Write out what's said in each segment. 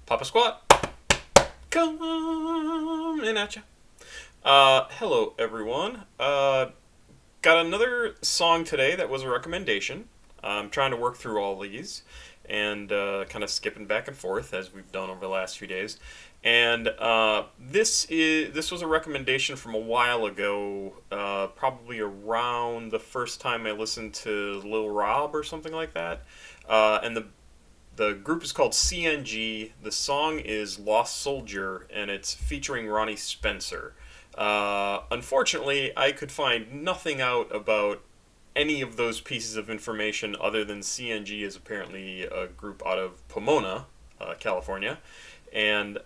Papa Squat, coming at ya. Hello everyone. Got another song today that was a recommendation. I'm trying to work through all these and kind of skipping back and forth as we've done over the last few days. And this was a recommendation from a while ago, probably around the first time I listened to Lil Rob or something like that. And the group is called CNG. The song is Lost Soldier, and it's featuring Ronnie Spencer. Unfortunately, I could find nothing out about any of those pieces of information other than CNG is apparently a group out of Pomona, California, and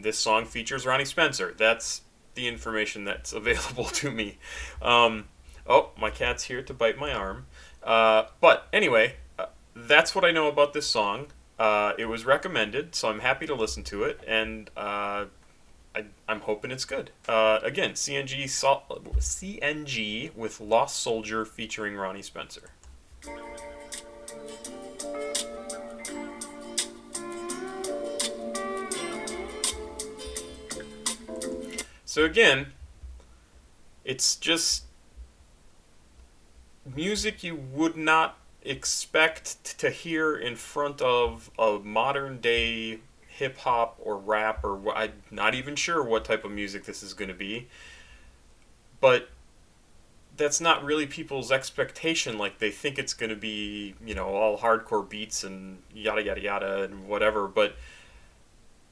this song features Ronnie Spencer. That's the information that's available to me. Oh, my cat's here to bite my arm. But anyway, that's what I know about this song. It was recommended, so I'm happy to listen to it, and I'm hoping it's good. Again, CNG with Lost Soldier featuring Ronnie Spencer. So again, it's just music you would not expect to hear in front of a modern day hip hop or rap, or I'm not even sure what type of music this is going to be, but that's not really people's expectation. Like, they think it's going to be, all hardcore beats and yada yada yada and whatever, but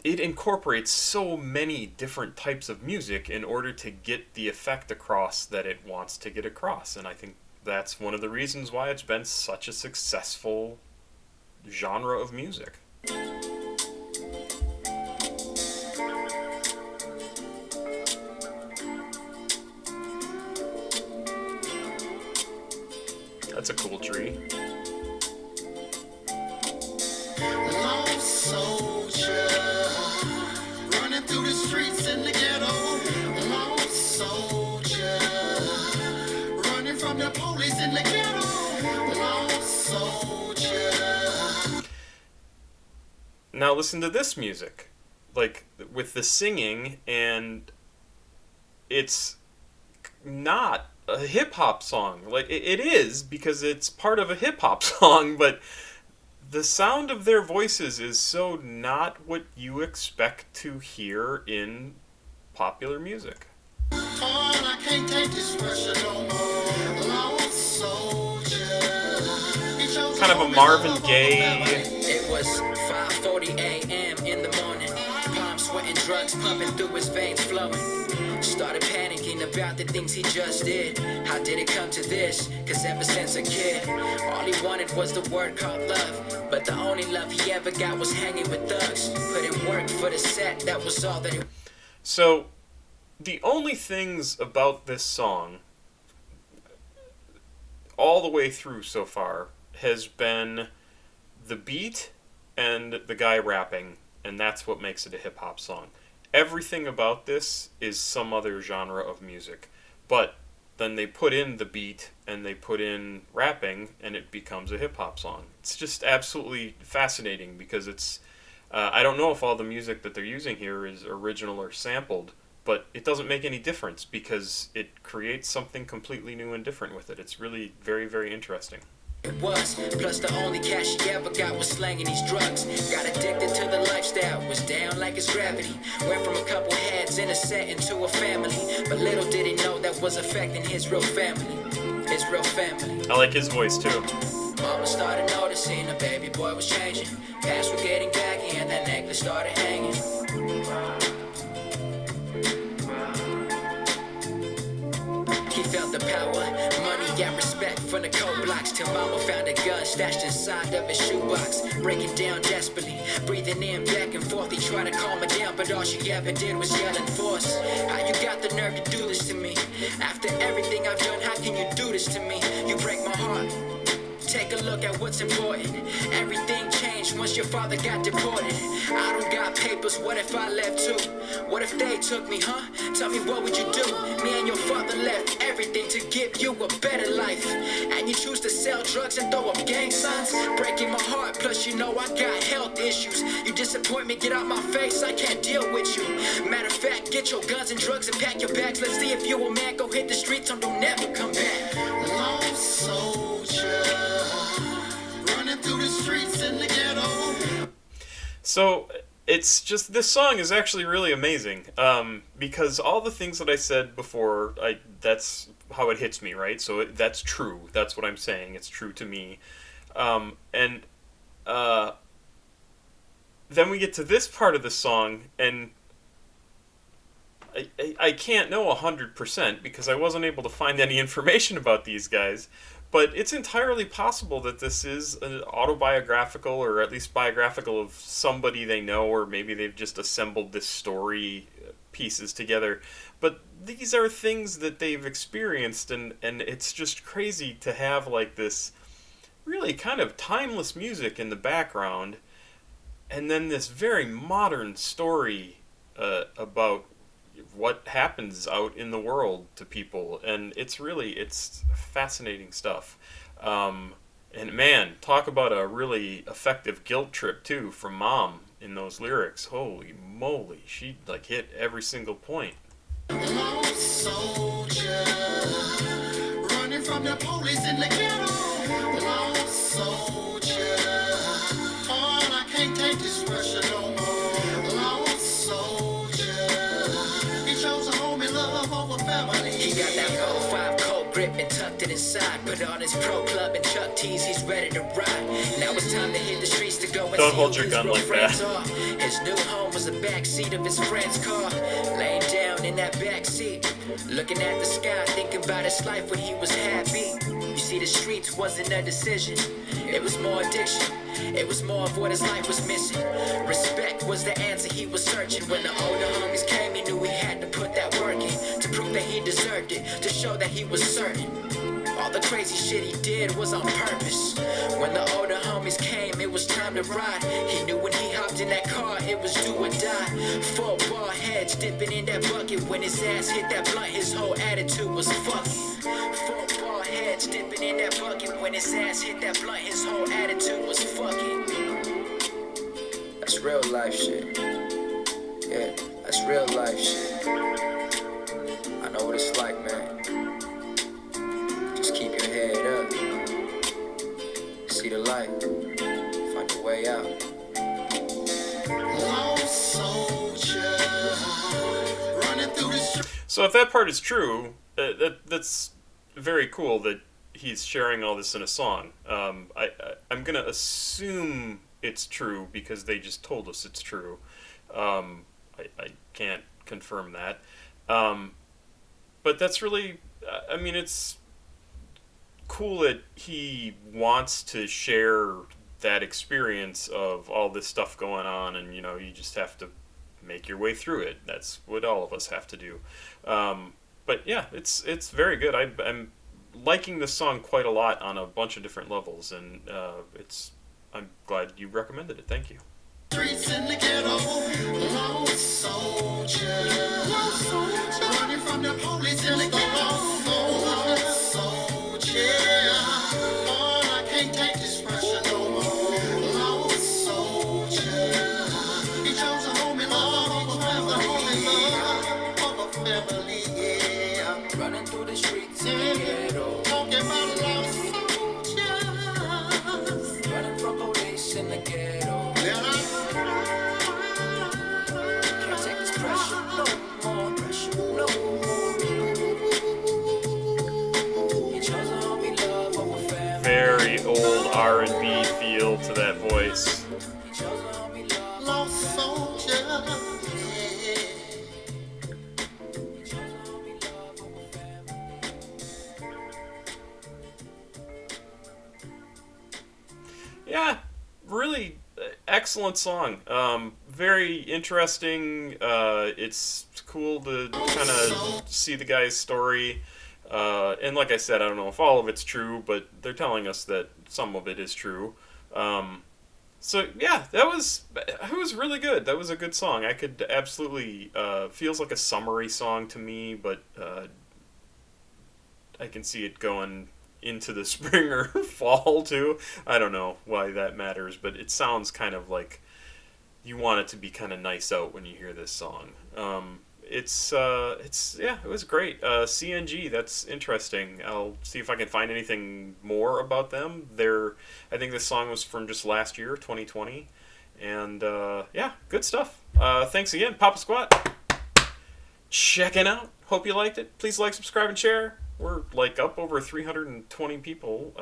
it incorporates so many different types of music in order to get the effect across that it wants to get across, and I think that's one of the reasons why it's been such a successful genre of music. That's a cool tree. Lost soldier, running through the streets in the ghetto. Lost soldier, running from the police in the ghetto. Lost soldier. Now listen to this music, like with the singing, and it's not a hip hop song. Like, it is because it's part of a hip hop song, but the sound of their voices is so not what you expect to hear in popular music. I can't take this pressure no more. Lost soldier. Kind of a Marvin Gaye. It was 5:40 a.m. in the morning. Palm sweating, drugs pumping through his veins flowing. Started panicking about the things he just did. How did it come to this? Cause ever since a kid, all he wanted was the word called love. But the only love he ever got was hanging with thugs. Put in work for the set, that was all that he... So, the only things about this song, all the way through so far, has been the beat and the guy rapping, and that's what makes it a hip-hop song. Everything about this is some other genre of music, but then they put in the beat and they put in rapping and it becomes a hip-hop song. It's just absolutely fascinating because it's I don't know if all the music that they're using here is original or sampled, but it doesn't make any difference because it creates something completely new and different with it. It's really very, very interesting. It was, plus the only cash he ever got was slanging these drugs. Got addicted to the lifestyle, was down like his gravity. Went from a couple heads in a set into a family. But little did he know that was affecting his real family. His real family. I like his voice too. Mama started noticing the baby boy was changing. Pants were getting baggy and that necklace started hanging. He felt the power, money and respect from the cold blocks. Till mama found a gun stashed inside of his shoebox. Breaking down desperately, breathing in back and forth. He tried to calm her down, but all she ever did was yell and force. How you got the nerve to do this to me? After everything I've done, how can you do this to me? You break my heart. Take a look at what's important. Everything changed when Plus your father got deported. I don't got papers, what if I left too? What if they took me, huh? Tell me what would you do? Me and your father left everything to give you a better life. And you choose to sell drugs and throw up gang signs? Breaking my heart, plus you know I got health issues. You disappoint me, get out my face, I can't deal with you. Matter of fact, get your guns and drugs and pack your bags. Let's see if you a man, go hit the streets or don't never come back. Lost soldier, running through the streets in the ghetto. So it's just this song is actually really amazing because all the things that I said before, that's how it hits me, right? So that's true. That's what I'm saying. It's true to me. And then we get to this part of the song, and I can't know 100% because I wasn't able to find any information about these guys. But it's entirely possible that this is an autobiographical, or at least biographical, of somebody they know, or maybe they've just assembled this story pieces together. But these are things that they've experienced, and it's just crazy to have like this really kind of timeless music in the background, and then this very modern story about what happens out in the world to people, and it's fascinating stuff. And man, talk about a really effective guilt trip too from Mom in those lyrics. Holy moly, she like hit every single point. Lost soldier, running from the police in the ghetto. Lost soldier, oh, I can't take this pressure no more. Lost soldier, he chose a home and love over family. He got that 05 cold grip and tucked it inside. Put on his pro club and Chuck T's, he's ready to ride. Now it's time to hit the streets to go and Don't see hold who your his gun real like friends that. are. His new home was the backseat of his friend's car. Laying down in that backseat, looking at the sky, thinking about his life when he was happy. You see, the streets wasn't a decision, it was more addiction. It was more of what his life was missing. Respect was the answer he was searching. When the older homies came, he knew he had to put that work in to prove that he deserved it, to show that he was certain. All the crazy shit he did was on purpose. When the older homies came, it was time to ride. He knew when he hopped in that car, it was do or die. 4 ball heads dipping in that bucket. When his ass hit that blunt, his whole attitude was fuck it. 4 ball heads dipping in that bucket. When his ass hit that blunt, his whole attitude was fuck it. That's real life shit. Yeah, that's real life shit. I know what it's like, man. Just keep your head up. See the light. Find your way out. Lost soldier, running through the streets. So if that part is true, that's very cool that he's sharing all this in a song. I'm gonna assume it's true because they just told us it's true. I can't confirm that. But that's really, I mean, it's cool that he wants to share that experience of all this stuff going on, and you just have to make your way through it. That's what all of us have to do. But yeah, it's very good. I'm liking this song quite a lot on a bunch of different levels, and I'm glad you recommended it. Thank you. Streets in the ghetto, lost soldier, running from the police in the ghetto, lost soldier, oh, I can't take this pressure no more, lost soldier, he chose a home and love over family, yeah, Running through the streets in the ghetto, talking about lost soldiers, running from police in the ghetto. Can't take this pressure no more, pressure no more. He chose a homie love over family. Very old R&B feel to that voice. He chose a homie love. lost soldier, yeah. He chose a homie love over family. Yeah, really excellent song. Very interesting. It's cool to kind of see the guy's story. And like I said, I don't know if all of it's true, but they're telling us that some of it is true. So yeah, that was really good. That was a good song. I could absolutely feels like a summery song to me, but I can see it going into the spring or fall too. I don't know why that matters, but it sounds kind of like you want it to be kind of nice out when you hear this song. It's yeah, it was great. CNG, that's interesting. I'll see if I can find anything more about them. I think this song was from just last year, 2020, and yeah, good stuff. Thanks again, Papa Squat. Checking out. Hope you liked it. Please like, subscribe, and share. We're like up over 320 people.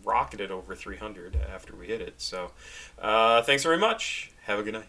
Rocketed over 300 after we hit it. So, thanks very much. Have a good night.